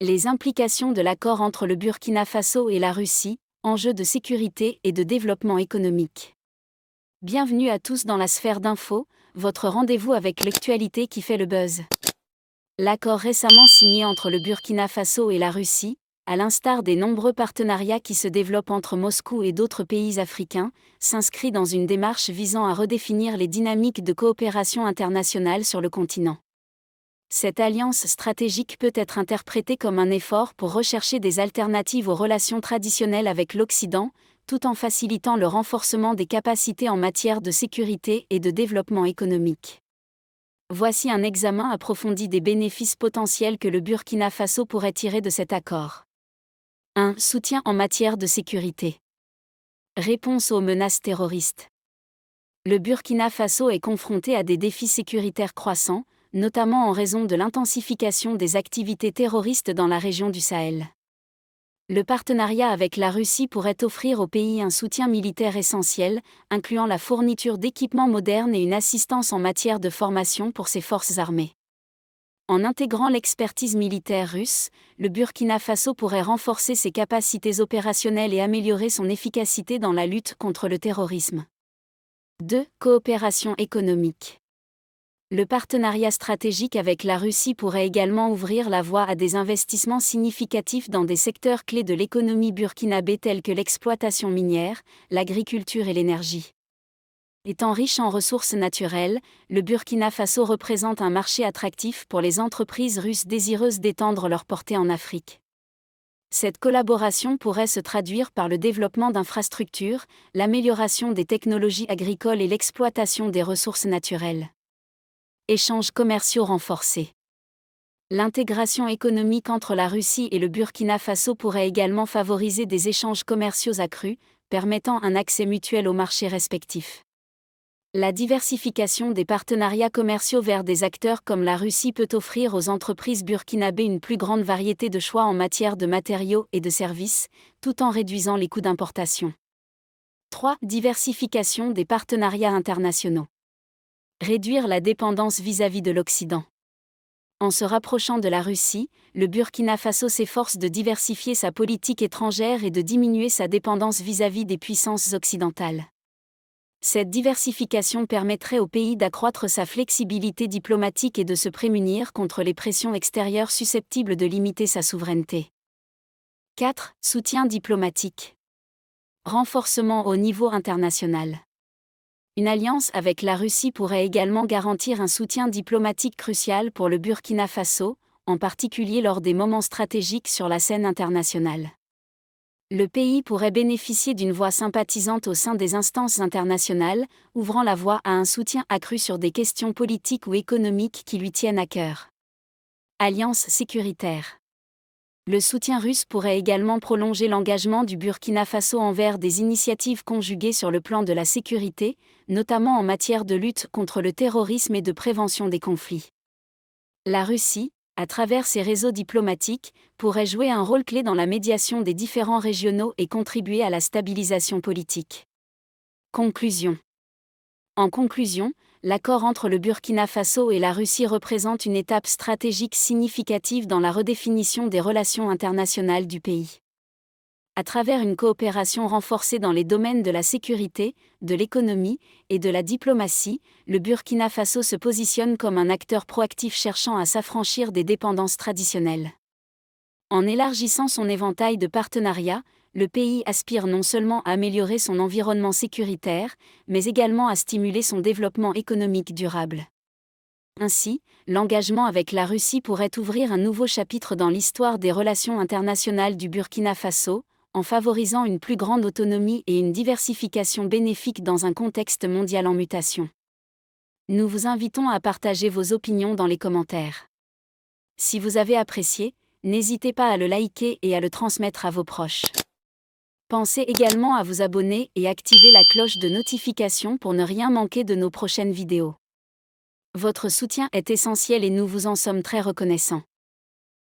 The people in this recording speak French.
Les implications de l'accord entre le Burkina Faso et la Russie, enjeux de sécurité et de développement économique. Bienvenue à tous dans la sphère d'info, votre rendez-vous avec l'actualité qui fait le buzz. L'accord récemment signé entre le Burkina Faso et la Russie, à l'instar des nombreux partenariats qui se développent entre Moscou et d'autres pays africains, s'inscrit dans une démarche visant à redéfinir les dynamiques de coopération internationale sur le continent. Cette alliance stratégique peut être interprétée comme un effort pour rechercher des alternatives aux relations traditionnelles avec l'Occident, tout en facilitant le renforcement des capacités en matière de sécurité et de développement économique. Voici un examen approfondi des bénéfices potentiels que le Burkina Faso pourrait tirer de cet accord. 1. Soutien en matière de sécurité. Réponse aux menaces terroristes. Le Burkina Faso est confronté à des défis sécuritaires croissants, notamment en raison de l'intensification des activités terroristes dans la région du Sahel. Le partenariat avec la Russie pourrait offrir au pays un soutien militaire essentiel, incluant la fourniture d'équipements modernes et une assistance en matière de formation pour ses forces armées. En intégrant l'expertise militaire russe, le Burkina Faso pourrait renforcer ses capacités opérationnelles et améliorer son efficacité dans la lutte contre le terrorisme. 2. Coopération économique. Le partenariat stratégique avec la Russie pourrait également ouvrir la voie à des investissements significatifs dans des secteurs clés de l'économie burkinabé tels que l'exploitation minière, l'agriculture et l'énergie. Étant riche en ressources naturelles, le Burkina Faso représente un marché attractif pour les entreprises russes désireuses d'étendre leur portée en Afrique. Cette collaboration pourrait se traduire par le développement d'infrastructures, l'amélioration des technologies agricoles et l'exploitation des ressources naturelles. Échanges commerciaux renforcés. L'intégration économique entre la Russie et le Burkina Faso pourrait également favoriser des échanges commerciaux accrus, permettant un accès mutuel aux marchés respectifs. La diversification des partenariats commerciaux vers des acteurs comme la Russie peut offrir aux entreprises burkinabées une plus grande variété de choix en matière de matériaux et de services, tout en réduisant les coûts d'importation. 3. Diversification des partenariats internationaux. Réduire la dépendance vis-à-vis de l'Occident. En se rapprochant de la Russie, le Burkina Faso s'efforce de diversifier sa politique étrangère et de diminuer sa dépendance vis-à-vis des puissances occidentales. Cette diversification permettrait au pays d'accroître sa flexibilité diplomatique et de se prémunir contre les pressions extérieures susceptibles de limiter sa souveraineté. 4. Soutien diplomatique. Renforcement au niveau international. Une alliance avec la Russie pourrait également garantir un soutien diplomatique crucial pour le Burkina Faso, en particulier lors des moments stratégiques sur la scène internationale. Le pays pourrait bénéficier d'une voix sympathisante au sein des instances internationales, ouvrant la voie à un soutien accru sur des questions politiques ou économiques qui lui tiennent à cœur. Alliance sécuritaire. Le soutien russe pourrait également prolonger l'engagement du Burkina Faso envers des initiatives conjuguées sur le plan de la sécurité, notamment en matière de lutte contre le terrorisme et de prévention des conflits. La Russie, à travers ses réseaux diplomatiques, pourrait jouer un rôle clé dans la médiation des différends régionaux et contribuer à la stabilisation politique. Conclusion. En conclusion, l'accord entre le Burkina Faso et la Russie représente une étape stratégique significative dans la redéfinition des relations internationales du pays. À travers une coopération renforcée dans les domaines de la sécurité, de l'économie et de la diplomatie, le Burkina Faso se positionne comme un acteur proactif cherchant à s'affranchir des dépendances traditionnelles. En élargissant son éventail de partenariats, le pays aspire non seulement à améliorer son environnement sécuritaire, mais également à stimuler son développement économique durable. Ainsi, l'engagement avec la Russie pourrait ouvrir un nouveau chapitre dans l'histoire des relations internationales du Burkina Faso, en favorisant une plus grande autonomie et une diversification bénéfique dans un contexte mondial en mutation. Nous vous invitons à partager vos opinions dans les commentaires. Si vous avez apprécié, n'hésitez pas à le liker et à le transmettre à vos proches. Pensez également à vous abonner et activer la cloche de notification pour ne rien manquer de nos prochaines vidéos. Votre soutien est essentiel et nous vous en sommes très reconnaissants.